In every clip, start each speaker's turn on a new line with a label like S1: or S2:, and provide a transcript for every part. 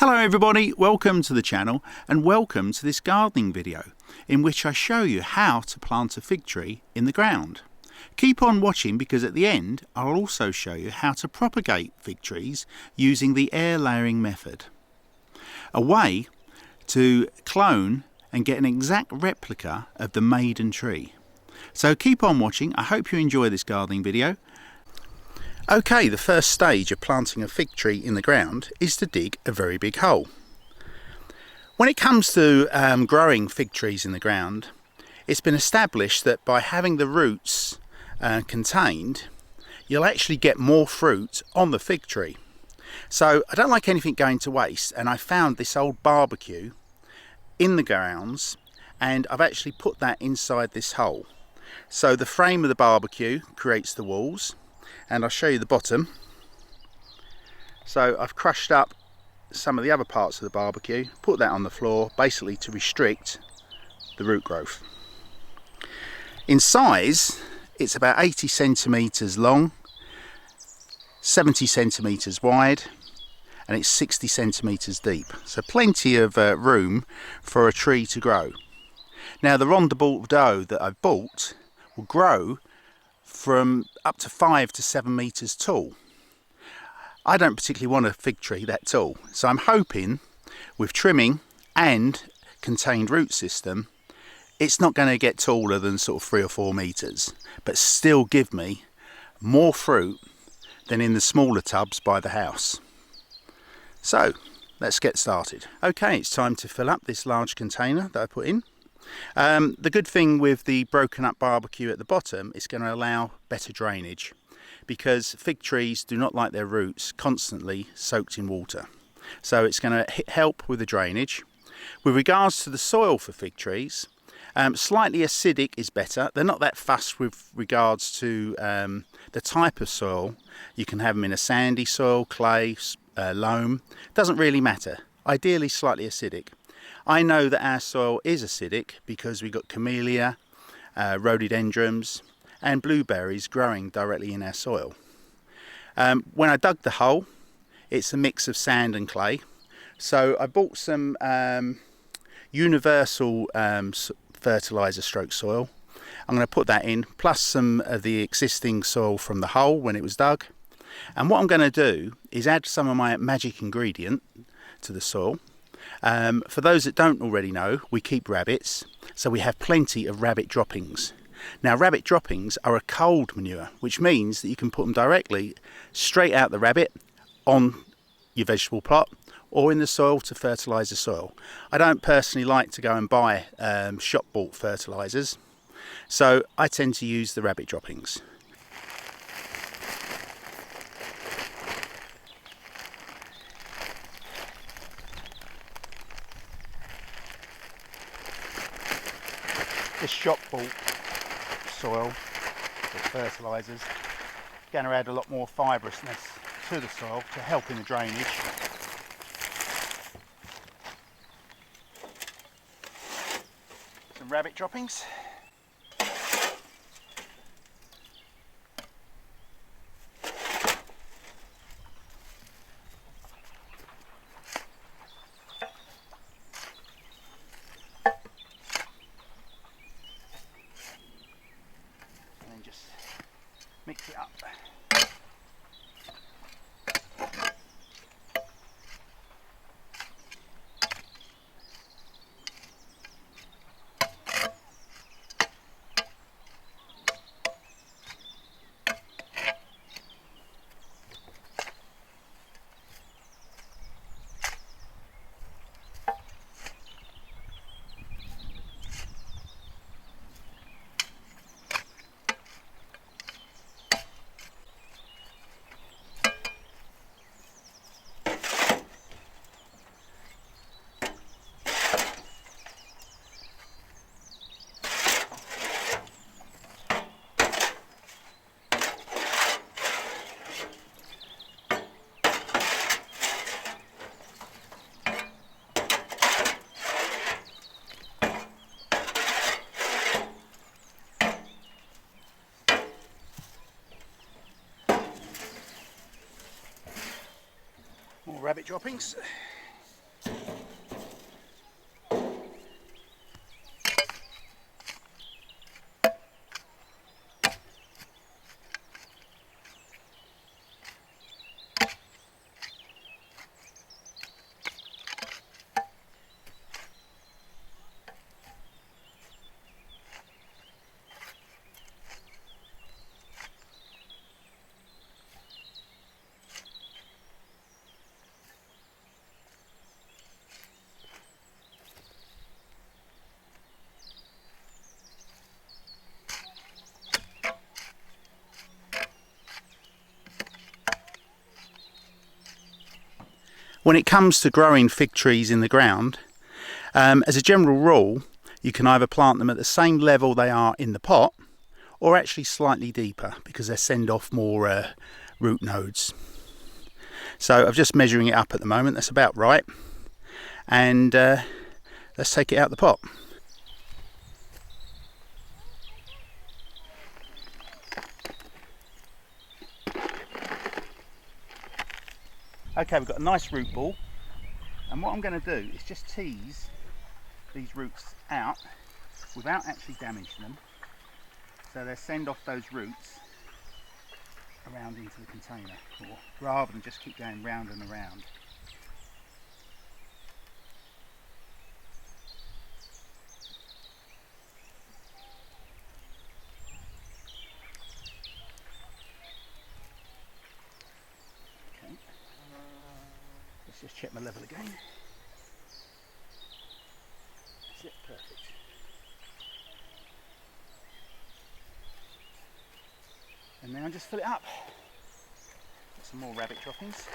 S1: Hello everybody, welcome to the channel and welcome to this gardening video in which I show you how to plant a fig tree in the ground. Keep on watching because at the end I'll also show you how to propagate fig trees using the air layering method. A way to clone and get an exact replica of the maiden tree. So keep on watching, I hope you enjoy this gardening video. Okay, the first stage of planting a fig tree in the ground is to dig a very big hole. When it comes to growing fig trees in the ground, it's been established that by having the roots contained, you'll actually get more fruit on the fig tree. So I don't like anything going to waste, and I found this old barbecue in the grounds and I've actually put that inside this hole. So the frame of the barbecue creates the walls, and I'll show you the bottom. So I've crushed up some of the other parts of the barbecue, put that on the floor basically to restrict the root growth. In size it's about 80 centimeters long, 70 centimeters wide, and it's 60 centimeters deep, so plenty of room for a tree to grow. Now the ronde de Bordeaux that I've bought will grow from up to 5 to 7 meters tall. I don't particularly want a fig tree that tall, so I'm hoping with trimming and contained root system it's not going to get taller than sort of 3 or 4 meters, but still give me more fruit than in the smaller tubs by the house. So let's get started. Okay, it's time to fill up this large container that I put in. The good thing with the broken up barbecue at the bottom is going to allow better drainage, because fig trees do not like their roots constantly soaked in water. So it's going to help with the drainage. With regards to the soil for fig trees, slightly acidic is better. They're not that fussed with regards to the type of soil. You can have them in a sandy soil, clay, loam. Doesn't really matter. Ideally slightly acidic. I know that our soil is acidic because we've got camellia, rhododendrons and blueberries growing directly in our soil. When I dug the hole, it's a mix of sand and clay. So I bought some universal fertilizer stroke soil. I'm going to put that in, plus some of the existing soil from the hole when it was dug. And what I'm going to do is add some of my magic ingredient to the soil. For those that don't already know, we keep rabbits, so we have plenty of rabbit droppings. Now rabbit droppings are a cold manure, which means that you can put them directly straight out the rabbit on your vegetable plot or in the soil to fertilise the soil. I don't personally like to go and buy shop bought fertilisers, so I tend to use the rabbit droppings. This shop bought soil with fertilisers going to add a lot more fibrousness to the soil to help in the drainage. Some rabbit droppings. Mix it up. More rabbit droppings. When it comes to growing fig trees in the ground, as a general rule, you can either plant them at the same level they are in the pot, or actually slightly deeper, because they send off more root nodes. So I'm just measuring it up at the moment, that's about right. And let's take it out the pot. Okay, we've got a nice root ball, and what I'm going to do is just tease these roots out without actually damaging them, so they send off those roots around into the container, or rather than just keep going round and around. Okay, let's just check my level again. That's it, perfect. And now just fill it up. Got some more rabbit droppings.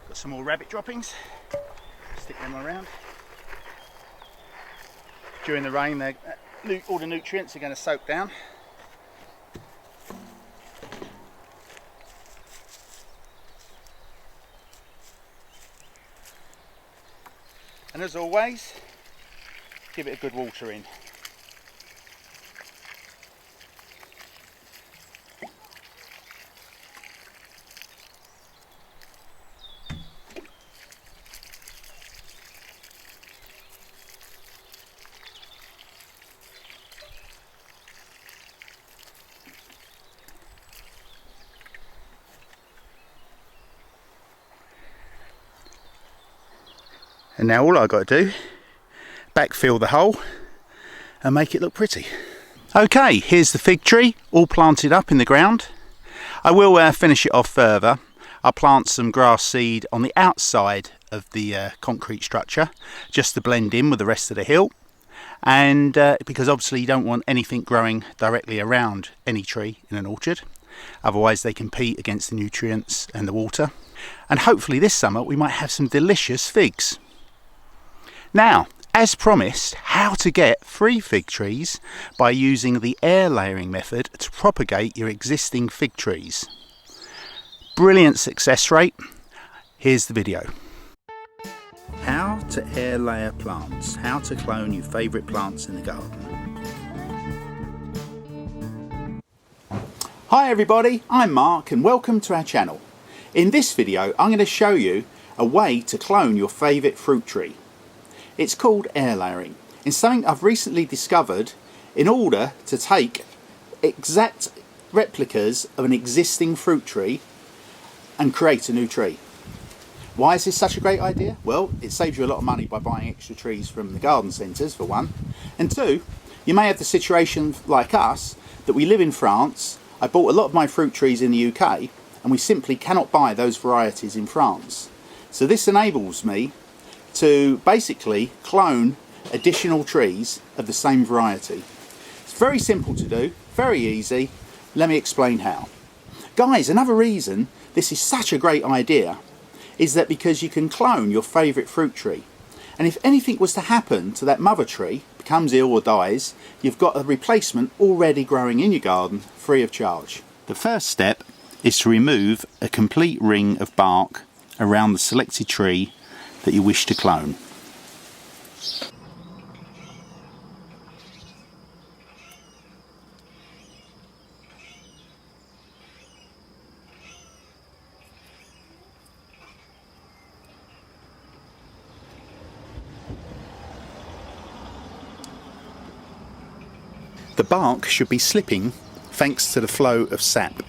S1: Got some more rabbit droppings. Stick them around. During the rain, all the nutrients are going to soak down. And as always, give it a good watering. And now all I've got to do, backfill the hole and make it look pretty. Okay, here's the fig tree, all planted up in the ground. I will finish it off further. I'll plant some grass seed on the outside of the concrete structure, just to blend in with the rest of the hill. And because obviously you don't want anything growing directly around any tree in an orchard. Otherwise they compete against the nutrients and the water. And hopefully this summer we might have some delicious figs. Now, as promised, how to get free fig trees by using the air layering method to propagate your existing fig trees. Brilliant success rate. Here's the video. How to air layer plants. How to clone your favourite plants in the garden. Hi everybody, I'm Mark and welcome to our channel. In this video I'm going to show you a way to clone your favourite fruit tree. It's called air layering. It's something I've recently discovered in order to take exact replicas of an existing fruit tree and create a new tree. Why is this such a great idea? Well, it saves you a lot of money by buying extra trees from the garden centres, for one. And two, you may have the situation like us, that we live in France. I bought a lot of my fruit trees in the UK and we simply cannot buy those varieties in France. So this enables me to basically clone additional trees of the same variety. It's very simple to do, very easy. Let me explain how. Guys, another reason this is such a great idea is that because you can clone your favourite fruit tree. And if anything was to happen to that mother tree, becomes ill or dies, you've got a replacement already growing in your garden free of charge. The first step is to remove a complete ring of bark around the selected tree that you wish to clone. The bark should be slipping thanks to the flow of sap.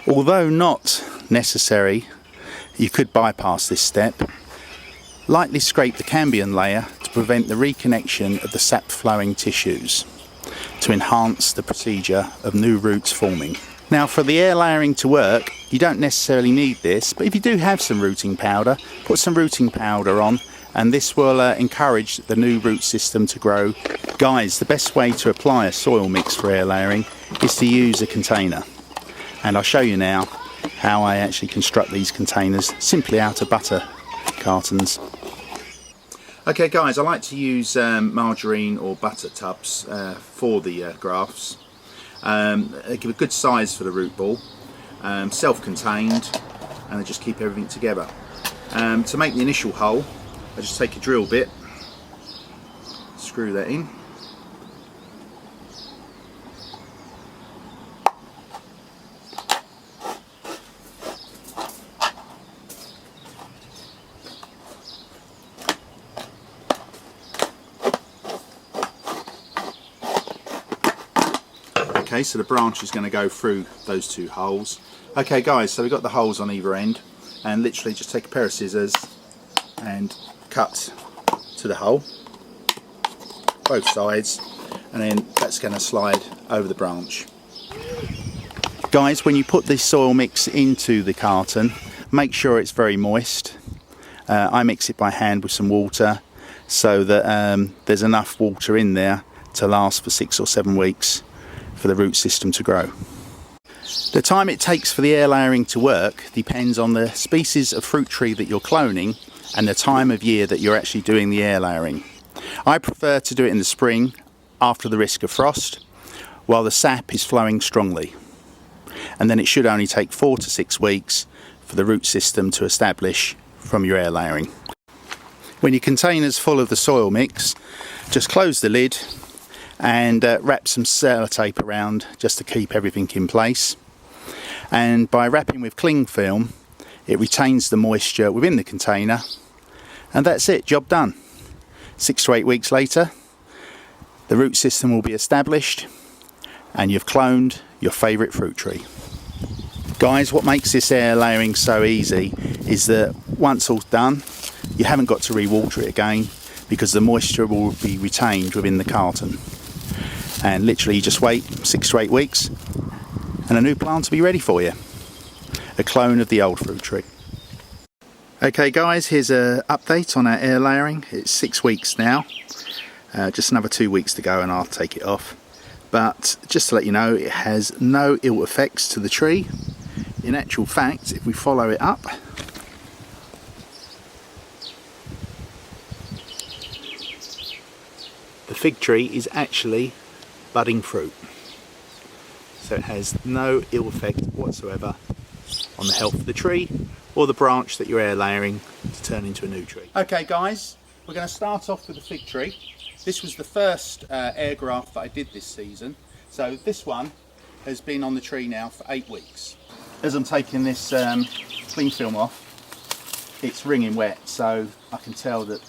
S1: Although not necessary, you could bypass this step. Lightly scrape the cambium layer to prevent the reconnection of the sap flowing tissues to enhance the procedure of new roots forming. Now, for the air layering to work, you don't necessarily need this, but if you do have some rooting powder, put some rooting powder on, and this will encourage the new root system to grow. Guys, the best way to apply a soil mix for air layering is to use a container. And I'll show you now how I actually construct these containers simply out of butter cartons. Okay guys, I like to use margarine or butter tubs for the grafts. They give a good size for the root ball, self-contained, and they just keep everything together. To make the initial hole, I just take a drill bit, screw that in, okay, so the branch is going to go through those two holes. Okay guys, so we've got the holes on either end, and literally just take a pair of scissors and cut to the hole, both sides, and then that's going to slide over the branch. Guys, when you put this soil mix into the carton, make sure it's very moist. I mix it by hand with some water so that there's enough water in there to last for 6 or 7 weeks for the root system to grow. The time it takes for the air layering to work depends on the species of fruit tree that you're cloning and the time of year that you're actually doing the air layering. I prefer to do it in the spring after the risk of frost while the sap is flowing strongly, and then it should only take 4 to 6 weeks for the root system to establish from your air layering. When your container's full of the soil mix, just close the lid and wrap some sellotape around just to keep everything in place. And by wrapping with cling film, it retains the moisture within the container, and that's it, job done. 6 to 8 weeks later, the root system will be established and you've cloned your favourite fruit tree. Guys, what makes this air layering so easy is that once all's done, you haven't got to re-water it again because the moisture will be retained within the carton. And literally you just wait 6 to 8 weeks and a new plant will be ready for you. A clone of the old fruit tree. Okay guys, here's an update on our air layering. It's 6 weeks now. Just another 2 weeks to go and I'll take it off. But just to let you know, it has no ill effects to the tree. In actual fact, if we follow it up, the fig tree is actually budding fruit. So it has no ill effect whatsoever on the health of the tree or the branch that you're air layering to turn into a new tree. Okay guys, we're going to start off with the fig tree. This was the first air graft that I did this season. So this one has been on the tree now for 8 weeks. As I'm taking this cling film off, it's wringing wet, so I can tell that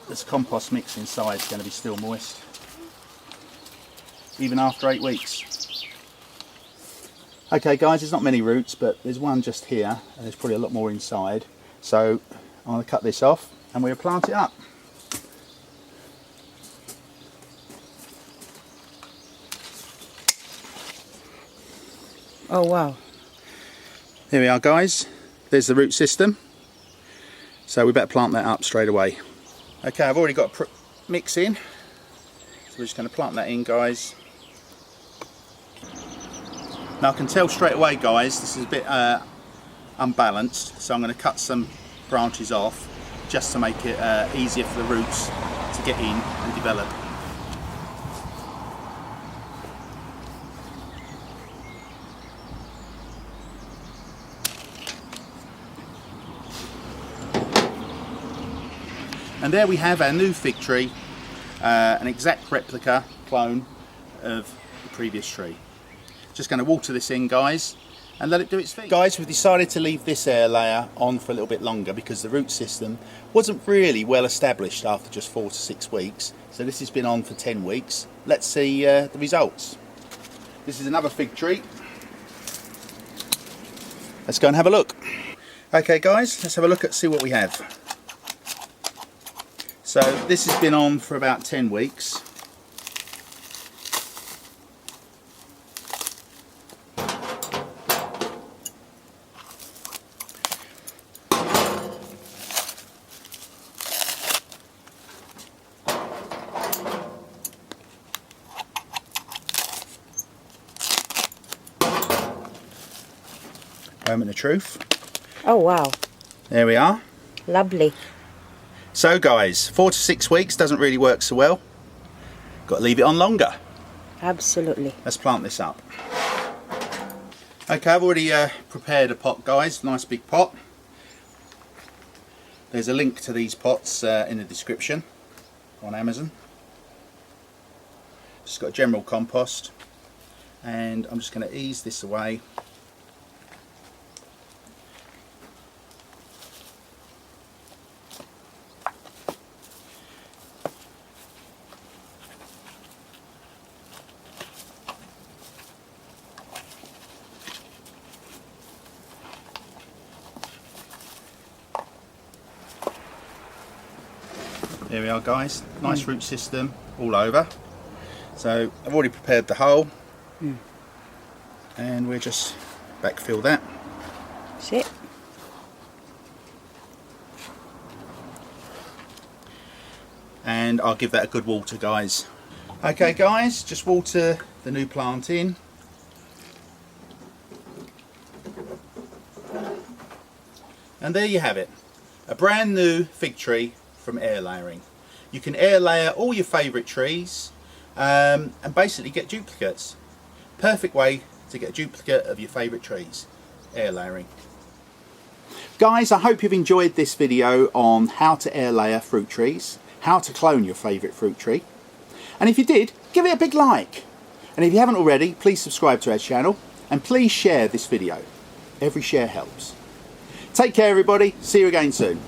S1: this compost mix inside is going to be still moist, even after 8 weeks. Okay guys, there's not many roots, but there's one just here, and there's probably a lot more inside. So I'm going to cut this off and we'll plant it up.
S2: Oh wow.
S1: Here we are guys, there's the root system. So we better plant that up straight away. Okay, I've already got a mix in, so we're just going to plant that in guys. Now I can tell straight away guys, this is a bit unbalanced, so I'm going to cut some branches off just to make it easier for the roots to get in and develop. And there we have our new fig tree, an exact replica clone of the previous tree. Just going to water this in guys, and let it do its thing. Guys, we've decided to leave this air layer on for a little bit longer because the root system wasn't really well established after just 4 to 6 weeks. So this has been on for 10 weeks. Let's see the results. This is another fig tree. Let's go and have a look. Okay guys, let's have a look at see what we have. So this has been on for about 10 weeks. Moment of truth.
S2: Oh wow.
S1: There we are.
S2: Lovely.
S1: So guys, 4 to 6 weeks doesn't really work so well. Got to leave it on longer.
S2: Absolutely.
S1: Let's plant this up. Okay, I've already prepared a pot guys, nice big pot. There's a link to these pots in the description on Amazon. Just got general compost, and I'm just going to ease this away. There we are guys, nice root system all over. So I've already prepared the hole and we'll just backfill that.
S2: That's it.
S1: And I'll give that a good water guys. Okay guys, just water the new plant in. And there you have it, a brand new fig tree from air layering. You can air layer all your favourite trees and basically get duplicates. Perfect way to get a duplicate of your favourite trees, air layering. Guys, I hope you've enjoyed this video on how to air layer fruit trees, how to clone your favourite fruit tree. And if you did, give it a big like. And if you haven't already, please subscribe to our channel and please share this video. Every share helps. Take care everybody, see you again soon.